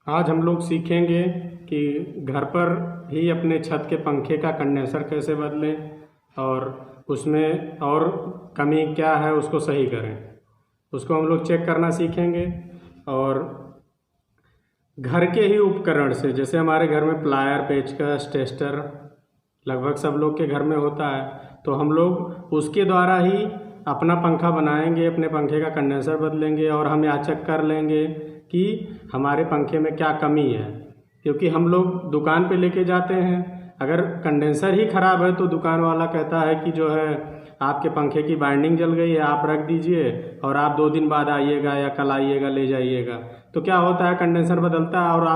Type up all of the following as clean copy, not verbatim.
आज हम लोग सीखेंगे कि घर पर ही अपने छत के पंखे का कंडेंसर कैसे बदलें और उसमें और कमी क्या है उसको सही करें। उसको हम लोग चेक करना सीखेंगे। और घर के ही उपकरण से, जैसे हमारे घर में प्लायर, पेचकस, टेस्टर लगभग सब लोग के घर में होता है, तो हम लोग उसके द्वारा ही अपना पंखा बनाएंगे, अपने पंखे का कंडेंसर बदलेंगे और हम यह चेक कर लेंगे कि हमारे पंखे में क्या कमी है। क्योंकि हम लोग दुकान पे लेके जाते हैं, अगर कंडेंसर ही ख़राब है तो दुकान वाला कहता है कि जो है आपके पंखे की बाइंडिंग जल गई है, आप रख दीजिए और आप 2 दिन बाद आइएगा या कल आइएगा ले जाइएगा। तो क्या होता है, कंडेंसर बदलता है और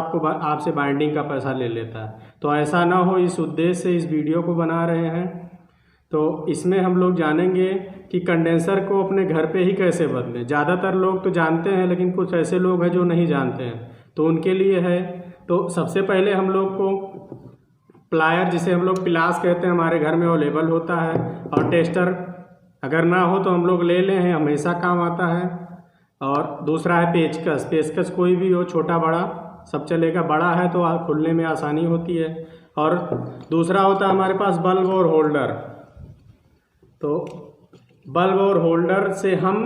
आपसे बाइंडिंग का पैसा ले लेता है। तो ऐसा ना हो, इस उद्देश्य से इस वीडियो को बना रहे हैं। तो इसमें हम लोग जानेंगे कि कंडेंसर को अपने घर पे ही कैसे बदलें। ज़्यादातर लोग तो जानते हैं, लेकिन कुछ ऐसे लोग हैं जो नहीं जानते हैं, तो उनके लिए है। तो सबसे पहले हम लोग को प्लायर, जिसे हम लोग पिलास कहते हैं, हमारे घर में अवेलेबल होता है। और टेस्टर अगर ना हो तो हम लोग ले लें, हमेशा काम आता है। और दूसरा है पेचकस। पेचकस कोई भी हो, छोटा बड़ा सब चलेगा। बड़ा है तो खुलने में आसानी होती है। और दूसरा होता है हमारे पास बल्ब और होल्डर। तो बल्ब और होल्डर से हम,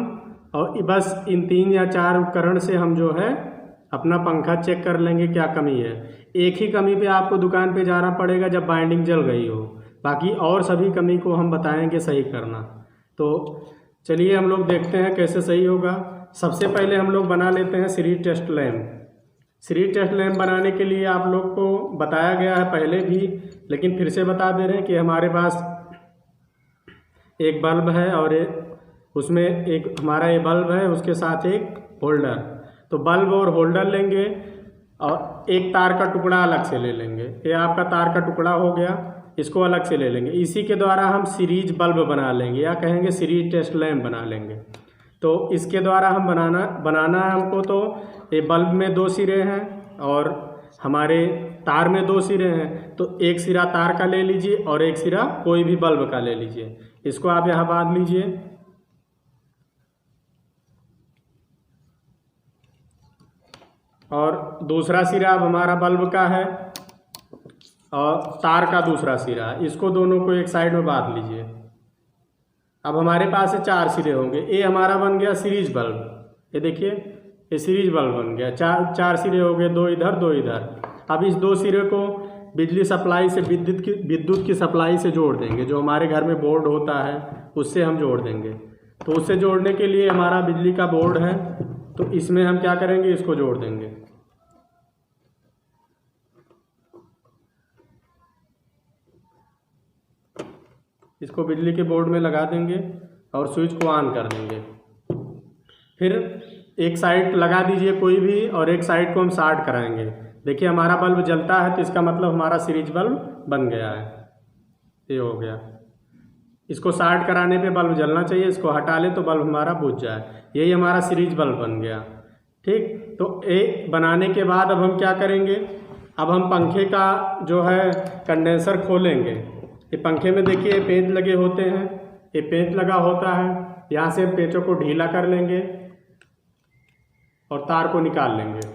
और बस इन 3 या 4 उपकरण से हम जो है अपना पंखा चेक कर लेंगे क्या कमी है। एक ही कमी पे आपको दुकान पे जाना पड़ेगा जब बाइंडिंग जल गई हो, बाकी और सभी कमी को हम बताएंगे सही करना। तो चलिए हम लोग देखते हैं कैसे सही होगा। सबसे पहले हम लोग बना लेते हैं series test lamp. Series test lamp बनाने के लिए आप लोग को बताया गया है पहले भी, लेकिन फिर से बता दे रहे हैं कि हमारे पास एक बल्ब है और उसमें एक हमारा ये बल्ब है, उसके साथ एक होल्डर। तो बल्ब और होल्डर लेंगे और एक तार का टुकड़ा अलग से ले लेंगे। ये आपका तार का टुकड़ा हो गया, इसको अलग से ले लेंगे। इसी के द्वारा हम सीरीज बल्ब बना लेंगे, या कहेंगे सीरीज टेस्ट लैंप बना लेंगे। तो इसके द्वारा हम बनाना है हमको। तो ये बल्ब में 2 सिरे हैं और हमारे तार में 2 सिरे हैं। तो एक सिरा तार का ले लीजिए और एक सिरा कोई भी बल्ब का ले लीजिए। इसको आप यहाँ बांध लीजिए। और दूसरा सिरा अब हमारा बल्ब का है और तार का दूसरा सिरा, इसको दोनों को एक साइड में बांध लीजिए। अब हमारे पास 4 सिरे होंगे। ये हमारा बन गया सीरीज बल्ब। ये देखिए, ये सीरीज बल्ब बन गया। 4 सिरे हो गए, 2 इधर 2 इधर। अब इस 2 सिरे को बिजली सप्लाई से, विद्युत की सप्लाई से जोड़ देंगे। जो हमारे घर में बोर्ड होता है उससे हम जोड़ देंगे। तो उससे जोड़ने के लिए हमारा बिजली का बोर्ड है, तो इसमें हम क्या करेंगे, इसको जोड़ देंगे। इसको बिजली के बोर्ड में लगा देंगे और स्विच को ऑन कर देंगे। फिर एक साइड लगा दीजिए कोई भी, और एक साइड को हम शॉर्ट कराएंगे। देखिए हमारा बल्ब जलता है, तो इसका मतलब हमारा सीरीज बल्ब बन गया है। ये हो गया। इसको शॉर्ट कराने पे बल्ब जलना चाहिए, इसको हटा ले तो बल्ब हमारा बुझ जाए। यही हमारा सीरीज बल्ब बन गया। ठीक, तो ये बनाने के बाद अब हम क्या करेंगे, अब हम पंखे का जो है कंडेंसर खोलेंगे। ये पंखे में देखिए पेंच लगे होते हैं, ये पेंच लगा होता है। यहाँ से पेंचों को ढीला कर लेंगे और तार को निकाल लेंगे।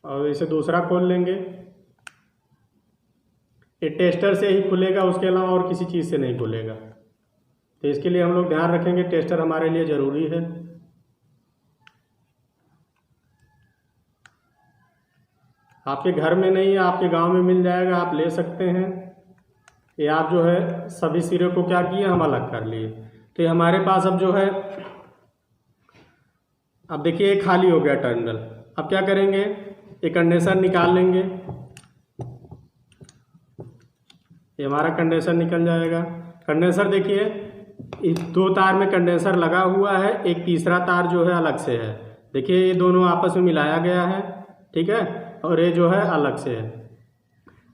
और इसे दूसरा खोल लेंगे। ये टेस्टर से ही खुलेगा, उसके अलावा और किसी चीज़ से नहीं खुलेगा। तो इसके लिए हम लोग ध्यान रखेंगे, टेस्टर हमारे लिए ज़रूरी है। आपके घर में नहीं है, आपके गांव में मिल जाएगा, आप ले सकते हैं। ये आप जो है सभी सिरे को क्या किए, हम अलग कर लिए। तो हमारे पास अब जो है, अब देखिए ये खाली हो गया टर्मिनल। अब क्या करेंगे, ये कंडेंसर निकाल लेंगे। ये हमारा कंडेंसर निकल जाएगा। कंडेंसर देखिए, इस 2 तार में कंडेंसर लगा हुआ है, एक तीसरा तार जो है अलग से है। देखिए ये दोनों आपस में मिलाया गया है, ठीक है, और ये जो है अलग से है।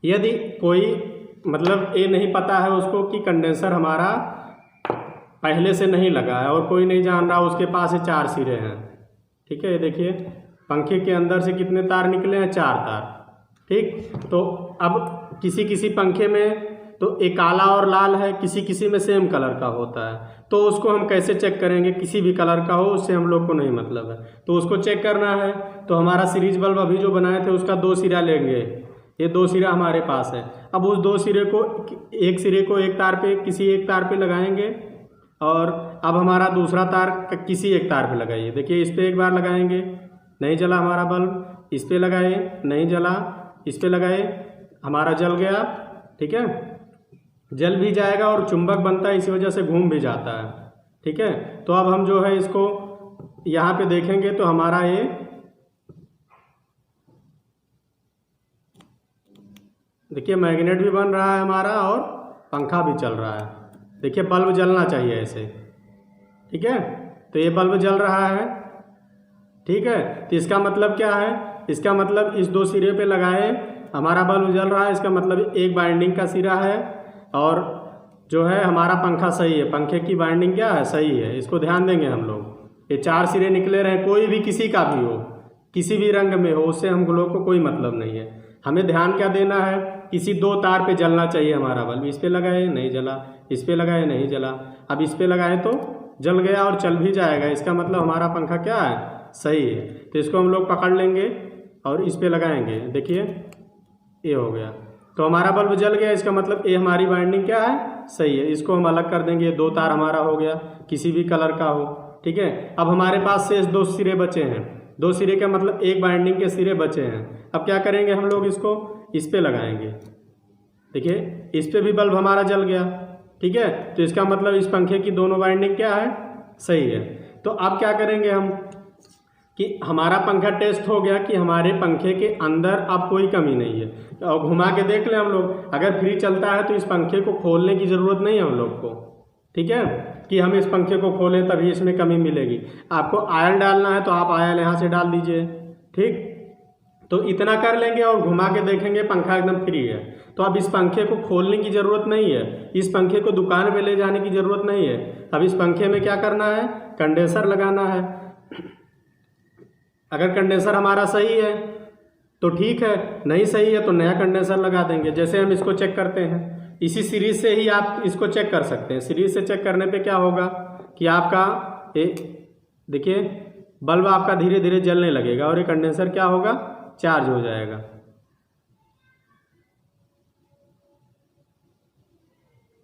यदि कोई मतलब ये नहीं पता है उसको कि कंडेंसर हमारा पहले से नहीं लगा है और कोई नहीं जान रहा, उसके पास ये 4 सिरे हैं, ठीक है। ये देखिए पंखे के अंदर से कितने तार निकले हैं, 4 तार। ठीक, तो अब किसी पंखे में तो एक काला और लाल है, किसी किसी में सेम कलर का होता है, तो उसको हम कैसे चेक करेंगे? किसी भी कलर का हो उससे हम लोग को नहीं मतलब है, तो उसको चेक करना है। तो हमारा सीरीज बल्ब अभी जो बनाए थे उसका 2 सिरा लेंगे, ये 2 सिरा हमारे पास है। अब उस 2 सिरे को, एक सिरे को एक तार पे, किसी एक तार पे लगाएंगे, और अब हमारा दूसरा तार किसी एक तार पे लगाइए। देखिए इस पे एक बार लगाएंगे, नहीं जला हमारा बल्ब, इस पे लगाए, नहीं जला, इस पे लगाए, हमारा जल गया। ठीक है, जल भी जाएगा और चुंबक बनता है, इसी वजह से घूम भी जाता है। ठीक है, तो अब हम जो है इसको यहाँ पे देखेंगे तो हमारा ये देखिए मैग्नेट भी बन रहा है हमारा और पंखा भी चल रहा है। देखिए बल्ब जलना चाहिए ऐसे। ठीक है, तो ये बल्ब जल रहा है। ठीक है, तो इसका मतलब क्या है? इसका मतलब इस 2 सिरे पे लगाए, हमारा बल्ब जल रहा है, इसका मतलब एक बाइंडिंग का सिरा है और जो है हमारा पंखा सही है। पंखे की बाइंडिंग क्या है? सही है। इसको ध्यान देंगे हम लोग। ये 4 सिरे निकले रहे, कोई भी किसी का भी हो, किसी भी रंग में हो, उससे हम लोग को कोई मतलब नहीं है। हमें ध्यान क्या देना है? किसी 2 तार पे जलना चाहिए हमारा बल्ब। इस पे लगाए, नहीं जला, इस पे लगाए, नहीं जला, अब इस पे लगाए तो जल गया और चल भी जाएगा। इसका मतलब हमारा पंखा क्या है? सही है। तो इसको हम लोग पकड़ लेंगे और इस पे लगाएंगे। देखिए ये हो गया, तो हमारा बल्ब जल गया। इसका मतलब ये हमारी बाइंडिंग क्या है? सही है। इसको हम अलग कर देंगे, 2 तार हमारा हो गया, किसी भी कलर का हो। ठीक है, अब हमारे पास शेष 2 सिरे बचे हैं। 2 सिरे का मतलब एक बाइंडिंग के सिरे बचे हैं। अब क्या करेंगे हम लोग? इसको इस पे लगाएंगे। देखिए इस पे भी बल्ब हमारा जल गया। ठीक है, तो इसका मतलब इस पंखे की दोनों बाइंडिंग क्या है? सही है। तो अब क्या करेंगे हम कि हमारा पंखा टेस्ट हो गया कि हमारे पंखे के अंदर अब कोई कमी नहीं है। और घुमा के देख लें हम लोग, अगर फ्री चलता है तो इस पंखे को खोलने की ज़रूरत नहीं है हम लोग को। ठीक है, कि हम इस पंखे को खोलें तभी इसमें कमी मिलेगी। आपको आयल डालना है तो आप आयल यहाँ से डाल दीजिए। ठीक, तो इतना कर लेंगे और घुमा के देखेंगे पंखा एकदम फ्री है। तो अब इस पंखे को खोलने की ज़रूरत नहीं है, इस पंखे को दुकान पे ले जाने की ज़रूरत नहीं है। अब इस पंखे में क्या करना है? कंडेंसर लगाना है। अगर कंडेंसर हमारा सही है तो ठीक है, नहीं सही है तो नया कंडेंसर लगा देंगे। जैसे हम इसको चेक करते हैं, इसी सीरीज से ही आप इसको चेक कर सकते हैं। सीरीज से चेक करने पे क्या होगा कि आपका देखिए बल्ब आपका धीरे धीरे जलने लगेगा और ये कंडेंसर क्या होगा? चार्ज हो जाएगा।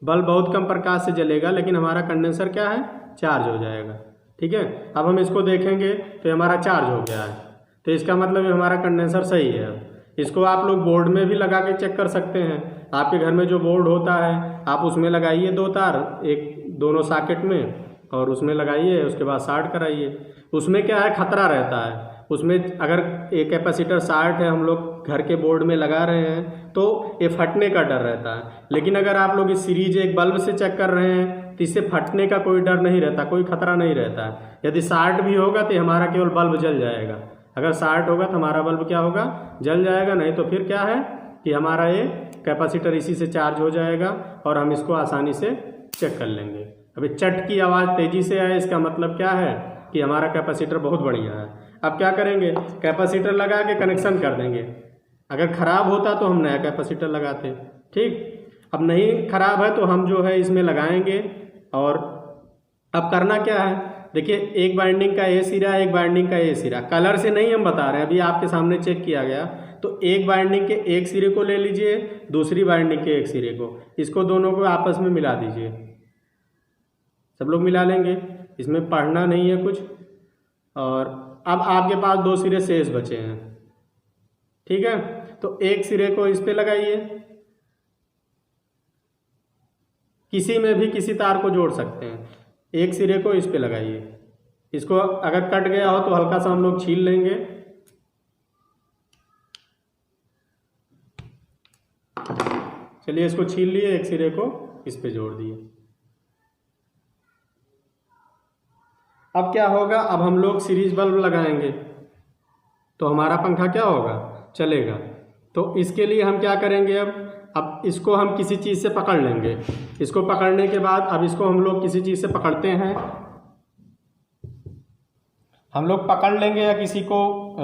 बल्ब बहुत कम प्रकाश से जलेगा लेकिन हमारा कंडेंसर क्या है? चार्ज हो जाएगा। ठीक है, अब हम इसको देखेंगे तो हमारा चार्ज हो गया है, तो इसका मतलब ये हमारा कंडेंसर सही है। इसको आप लोग बोर्ड में भी लगा के चेक कर सकते हैं। आपके घर में जो बोर्ड होता है आप उसमें लगाइए 2 तार, एक दोनों सॉकेट में, और उसमें लगाइए, उसके बाद शार्ट कराइए। उसमें क्या है? खतरा रहता है उसमें। अगर एक कैपेसिटर शार्ट है, हम लोग घर के बोर्ड में लगा रहे हैं तो ये फटने का डर रहता है। लेकिन अगर आप लोग इस सीरीज एक बल्ब से चेक कर रहे हैं तो इससे फटने का कोई डर नहीं रहता, कोई खतरा नहीं रहता है। यदि शार्ट भी होगा तो हमारा केवल बल्ब जल जाएगा। अगर शार्ट होगा तो हमारा बल्ब क्या होगा? जल जाएगा। नहीं तो फिर क्या है कि हमारा ये कैपेसिटर इसी से चार्ज हो जाएगा और हम इसको आसानी से चेक कर लेंगे। अभी चट की आवाज़ तेज़ी से आए, इसका मतलब क्या है कि हमारा कैपेसिटर बहुत बढ़िया है। अब क्या करेंगे? कैपेसिटर लगा के कनेक्शन कर देंगे। अगर ख़राब होता तो हम नया कैपेसिटर लगाते। ठीक, अब नहीं ख़राब है तो हम जो है इसमें लगाएंगे। और अब करना क्या है? देखिए एक बाइंडिंग का ये सिरा, एक बाइंडिंग का ये सिरा। कलर से नहीं हम बता रहे हैं, अभी आपके सामने चेक किया गया। तो एक बाइंडिंग के एक सिरे को ले लीजिए, दूसरी बाइंडिंग के एक सिरे को, इसको दोनों को आपस में मिला दीजिए। सब लोग मिला लेंगे, इसमें पढ़ना नहीं है कुछ। और अब आपके पास 2 सिरे शेष बचे हैं। ठीक है, तो एक सिरे को इस पे लगाइए, किसी में भी किसी तार को जोड़ सकते हैं। एक सिरे को इस पे लगाइए। इसको अगर कट गया हो तो हल्का सा हम लोग छील लेंगे। चलिए इसको छील लिए, एक सिरे को इस पे जोड़ दिए। अब क्या होगा? अब हम लोग सीरीज बल्ब लगाएंगे तो हमारा पंखा क्या होगा? चलेगा। तो इसके लिए हम क्या करेंगे? अब इसको हम किसी चीज़ से पकड़ लेंगे। इसको पकड़ने के बाद अब इसको हम लोग किसी चीज़ से पकड़ते हैं हम लोग पकड़ लेंगे या किसी को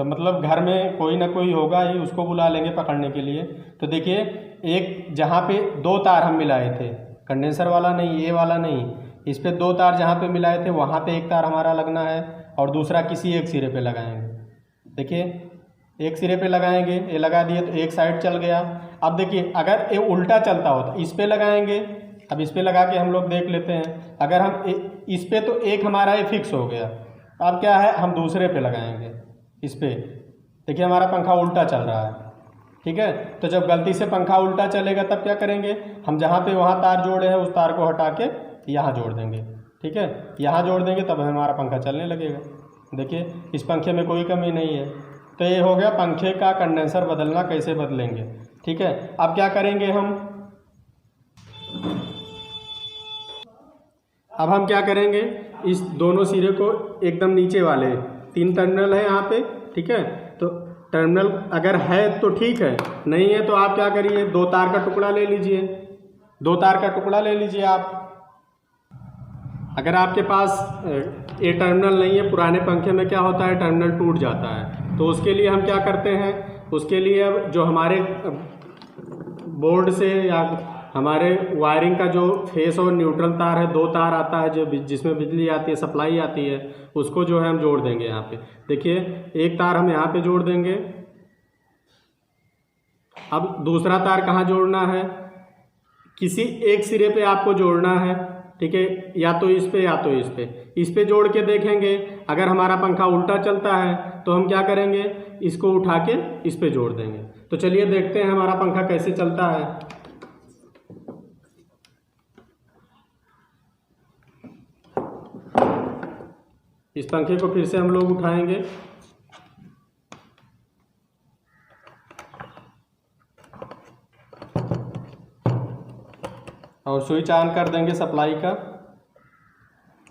मतलब घर में कोई ना कोई होगा ही, उसको बुला लेंगे पकड़ने के लिए। तो देखिए एक जहाँ पे दो तार हम मिलाए थे, कंडेंसर वाला नहीं, ये वाला नहीं, इस पे दो तार जहाँ पे मिलाए थे वहाँ पे एक तार हमारा लगना है और दूसरा किसी एक सिरे पे लगाएंगे। देखिए एक सिरे पे लगाएंगे, ये लगा दिए तो एक साइड चल गया। अब देखिए अगर ये उल्टा चलता होता इस पे लगाएंगे। अब इस पे लगा के हम लोग देख लेते हैं, अगर हम इस पे तो एक हमारा ये फिक्स हो गया। अब क्या है, हम दूसरे पे लगाएंगे इस पे। देखिए हमारा पंखा उल्टा चल रहा है, ठीक है। तो जब गलती से पंखा उल्टा चलेगा तब क्या करेंगे, हम जहाँ पे वहाँ तार जोड़े हैं उस तार को हटा के यहाँ जोड़ देंगे, ठीक है। यहाँ जोड़ देंगे तब हमारा पंखा चलने लगेगा। देखिए इस पंखे में कोई कमी नहीं है। तो ये हो गया पंखे का कंडेंसर बदलना कैसे बदलेंगे, ठीक है। अब क्या करेंगे अब हम क्या करेंगे, इस दोनों सिरे को एकदम नीचे वाले 3 टर्मिनल है यहाँ पे, ठीक है। तो टर्मिनल अगर है तो ठीक है, नहीं है तो आप क्या करिए, 2 तार का टुकड़ा ले लीजिए, 2 तार का टुकड़ा ले लीजिए आप। अगर आपके पास ये टर्मिनल नहीं है, पुराने पंखे में क्या होता है टर्मिनल टूट जाता है, तो उसके लिए हम क्या करते हैं, उसके लिए अब जो हमारे बोर्ड से या हमारे वायरिंग का जो फेस और न्यूट्रल तार है, 2 तार आता है जो जिसमें बिजली आती है, सप्लाई आती है, उसको जो है हम जोड़ देंगे यहाँ पे। देखिए एक तार हम यहाँ पे जोड़ देंगे। अब दूसरा तार कहाँ जोड़ना है, किसी एक सिरे पे आपको जोड़ना है, ठीक है, या तो इस पे या तो इस पे जोड़ के देखेंगे। अगर हमारा पंखा उल्टा चलता है तो हम क्या करेंगे, इसको उठा के इस पे जोड़ देंगे। तो चलिए देखते हैं हमारा पंखा कैसे चलता है। इस पंखे को फिर से हम लोग उठाएंगे और स्विच ऑन कर देंगे सप्लाई का।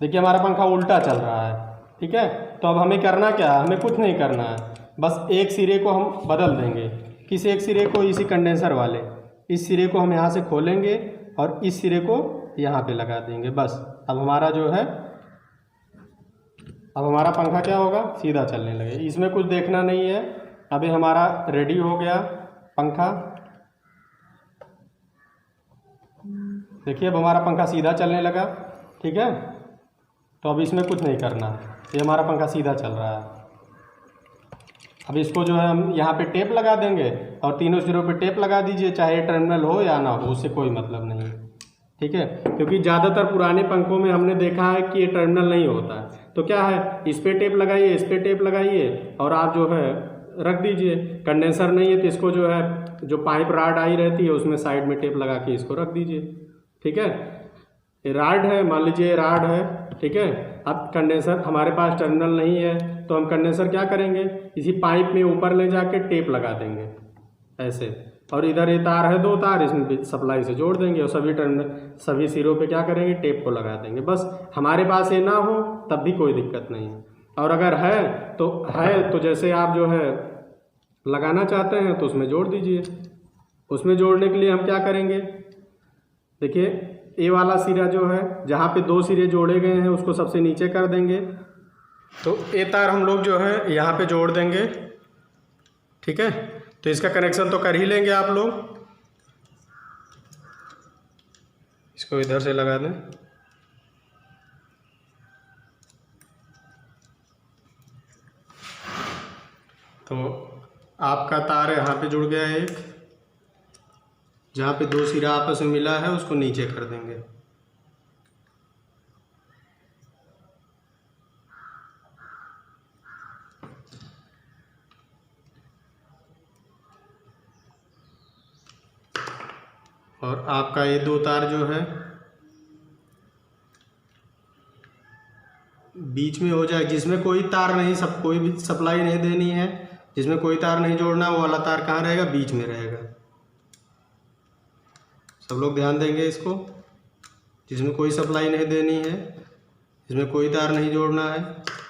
देखिए हमारा पंखा उल्टा चल रहा है, ठीक है। तो अब हमें करना क्या है, हमें कुछ नहीं करना है, बस एक सिरे को हम बदल देंगे। किस एक सिरे को, इसी कंडेंसर वाले इस सिरे को हम यहाँ से खोलेंगे और इस सिरे को यहाँ पे लगा देंगे, बस। अब हमारा जो है, अब हमारा पंखा क्या होगा, सीधा चलने लगे, इसमें कुछ देखना नहीं है। अभी हमारा रेडी हो गया पंखा। देखिए अब हमारा पंखा सीधा चलने लगा, ठीक है। तो अब इसमें कुछ नहीं करना, ये हमारा पंखा सीधा चल रहा है। अब इसको जो है हम यहाँ पे टेप लगा देंगे और तीनों सिरों पे टेप लगा दीजिए, चाहे टर्मिनल हो या ना हो, उससे कोई मतलब नहीं, ठीक है। क्योंकि ज़्यादातर पुराने पंखों में हमने देखा है कि ये टर्मिनल नहीं होता है। तो क्या है, इस पे टेप लगाइए, इस पे टेप लगाइए और आप जो है रख दीजिए। कंडेंसर नहीं है तो इसको जो है, जो पाइप राड आई रहती है उसमें साइड में टेप लगा के इसको रख दीजिए, ठीक है। ये राड है, मान लीजिए राड है, ठीक है। अब कंडेंसर हमारे पास टर्मिनल नहीं है तो हम कंडेंसर क्या करेंगे, इसी पाइप में ऊपर ले जाके टेप लगा देंगे ऐसे, और इधर ये तार है 2 तार, इसमें सप्लाई से जोड़ देंगे और सभी टर्मिनल सभी सिरों पे क्या करेंगे, टेप को लगा देंगे। बस हमारे पास ये ना हो तब भी कोई दिक्कत नहीं है, और अगर है तो जैसे आप जो है लगाना चाहते हैं तो उसमें जोड़ दीजिए। उसमें जोड़ने के लिए हम क्या करेंगे, देखिए ए वाला सिरा जो है, जहाँ पे 2 सिरे जोड़े गए हैं उसको सबसे नीचे कर देंगे। तो ए तार हम लोग जो है यहाँ पे जोड़ देंगे, ठीक है। तो इसका कनेक्शन तो कर ही लेंगे आप लोग, इसको इधर से लगा दें। तो आपका तार यहाँ पे जुड़ गया है, एक जहाँ पे 2 सिरा आपस में मिला है उसको नीचे कर देंगे। और आपका ये 2 तार जो है बीच में हो जाए, जिसमें कोई तार नहीं, कोई भी सप्लाई नहीं देनी है, जिसमें कोई तार नहीं जोड़ना, वो वाला तार कहाँ रहेगा, बीच में रहेगा। सब लोग ध्यान देंगे इसको, जिसमें कोई सप्लाई नहीं देनी है, जिसमें कोई तार नहीं जोड़ना है,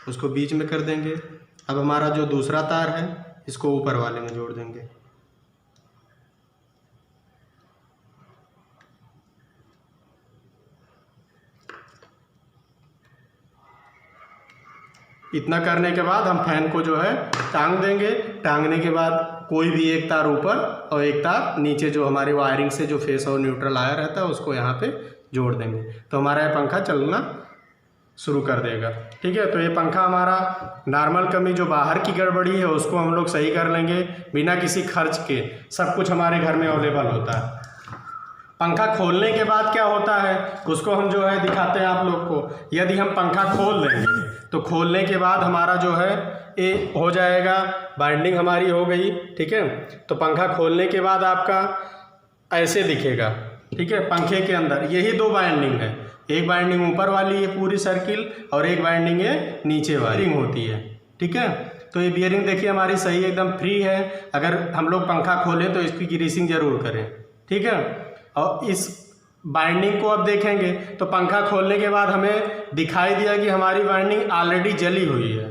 उसको बीच में कर देंगे। अब हमारा जो दूसरा तार है इसको ऊपर वाले में जोड़ देंगे। इतना करने के बाद हम फैन को जो है टांग देंगे। टांगने के बाद कोई भी एक तार ऊपर और एक तार नीचे जो हमारे वायरिंग से जो फेस और न्यूट्रल आया रहता है उसको यहाँ पे जोड़ देंगे, तो हमारा ये पंखा चलना शुरू कर देगा। ठीक है, तो ये पंखा हमारा नॉर्मल कमी जो बाहर की गड़बड़ी है उसको हम लोग सही कर लेंगे बिना किसी खर्च के। सब कुछ हमारे घर में अवेलेबल होता है। पंखा खोलने के बाद क्या होता है उसको हम जो है दिखाते हैं आप लोग को। यदि हम पंखा खोल देंगे तो खोलने के बाद हमारा जो है ये हो जाएगा, बाइंडिंग हमारी हो गई। ठीक है, तो पंखा खोलने के बाद आपका ऐसे दिखेगा। ठीक है, पंखे के अंदर यही दो बाइंडिंग है, एक बाइंडिंग ऊपर वाली है पूरी सर्किल और एक बाइंडिंग है नीचे वाली होती है। ठीक है, तो ये बियरिंग देखिए हमारी सही एकदम फ्री है। अगर हम लोग पंखा खोलें तो इसकी ग्रीसिंग जरूर करें। ठीक है, और इस बाइंडिंग को अब देखेंगे तो पंखा खोलने के बाद हमें दिखाई दिया कि हमारी बाइंडिंग ऑलरेडी जली हुई है।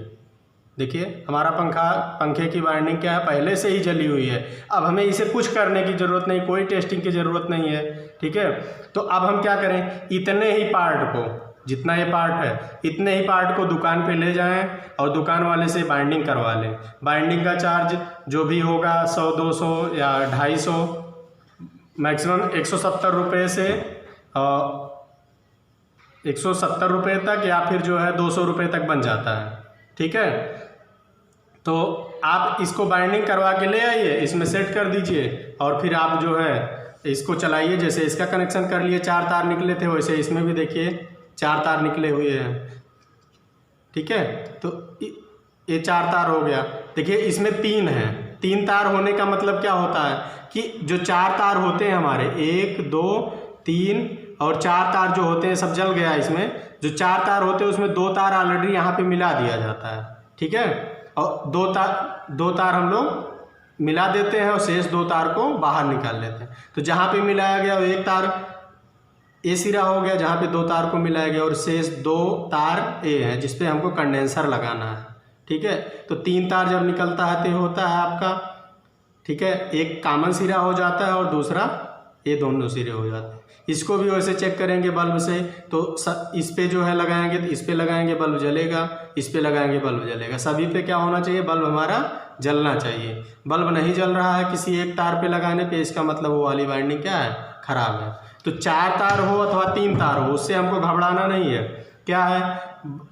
देखिए हमारा पंखे की बाइंडिंग क्या है, पहले से ही जली हुई है। अब हमें इसे कुछ करने की ज़रूरत नहीं, कोई टेस्टिंग की ज़रूरत नहीं है। ठीक है, तो अब हम क्या करें, इतने ही पार्ट को, जितना ये पार्ट है इतने ही पार्ट को दुकान पे ले जाएं और दुकान वाले से बाइंडिंग करवा लें। बाइंडिंग का चार्ज जो भी होगा 100, 200 या 250, मैक्सिमम 170 रुपये से 170 रुपये तक या फिर जो है 200 रुपये तक बन जाता है। ठीक है, तो आप इसको बाइंडिंग करवा के ले आइए, इसमें सेट कर दीजिए और फिर आप जो है इसको चलाइए। जैसे इसका कनेक्शन कर लिए, 4 तार निकले थे, वैसे इसमें भी देखिए 4 तार निकले हुए हैं। ठीक है, तो ये 4 तार हो गया। देखिए इसमें 3 है, 3 तार होने का मतलब क्या होता है कि जो 4 तार होते हैं हमारे 1, 2, 3 और 4 तार जो होते हैं सब जल गया। इसमें जो 4 तार होते हैं उसमें 2 तार ऑलरेडी यहाँ पे मिला दिया जाता है। ठीक है, और 2 तार हम लोग मिला देते हैं और शेष 2 तार को बाहर निकाल लेते हैं। तो जहाँ पे मिलाया गया वो 1 तार ए सिरा हो गया, जहाँ पे 2 तार को मिलाया गया, और शेष 2 तार ए है जिस पे हमको कंडेंसर लगाना है। ठीक है, तो 3 तार जब निकलता है तो होता है आपका, ठीक है, एक कॉमन सिरा हो जाता है और दूसरा ये दोनों सिरे हो जाते हैं। इसको भी वैसे चेक करेंगे बल्ब से, तो इस पे जो है लगाएंगे तो इस पे लगाएंगे बल्ब जलेगा, इस पे लगाएंगे बल्ब जलेगा। सभी पे क्या होना चाहिए, बल्ब हमारा जलना चाहिए। बल्ब नहीं जल रहा है किसी एक तार पे लगाने पे, इसका मतलब वो वाली वाइंडिंग क्या है, खराब है। तो 4 तार हो अथवा 3 तार हो, उससे हमको घबराना नहीं है। क्या है,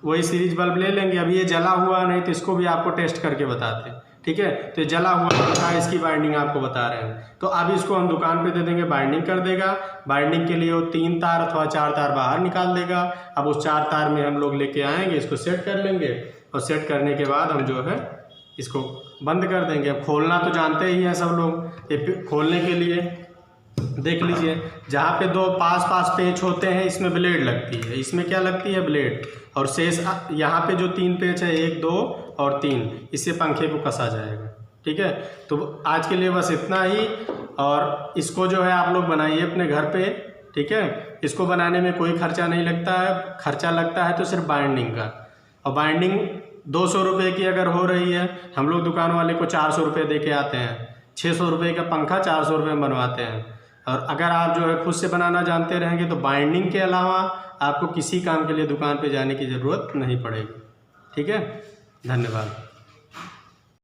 वही सीरीज बल्ब ले लेंगे। अभी ये जला हुआ नहीं तो इसको भी आपको टेस्ट करके बताते हैं। ठीक है, तो ये जला हुआ पंखा है, इसकी बाइंडिंग आपको बता रहे हैं। तो अब इसको हम दुकान पे दे देंगे, बाइंडिंग कर देगा। बाइंडिंग के लिए वो 3 तार अथवा 4 तार बाहर निकाल देगा। अब उस 4 तार में हम लोग लेके आएंगे, इसको सेट कर लेंगे और सेट करने के बाद हम जो है इसको बंद कर देंगे। अब खोलना तो जानते ही हैं सब लोग। ये खोलने के लिए देख लीजिए, जहाँ पे 2 पास पेच होते हैं इसमें ब्लेड लगती है। इसमें क्या लगती है, ब्लेड। और शेष यहाँ पे जो 3 पेच है, 1, 2 और 3, इससे पंखे को कसा जाएगा। ठीक है, तो आज के लिए बस इतना ही। और इसको जो है आप लोग बनाइए अपने घर पे। ठीक है, इसको बनाने में कोई खर्चा नहीं लगता है। खर्चा लगता है तो सिर्फ बाइंडिंग का, और बाइंडिंग 200 रुपये की अगर हो रही है, हम लोग दुकान वाले को 400 रुपये दे के आते हैं। 600 रुपये का पंखा 400 रुपये में बनवाते हैं। और अगर आप जो है खुद से बनाना जानते रहेंगे तो बाइंडिंग के अलावा आपको किसी काम के लिए दुकान पे जाने की ज़रूरत नहीं पड़ेगी। ठीक है, धन्यवाद।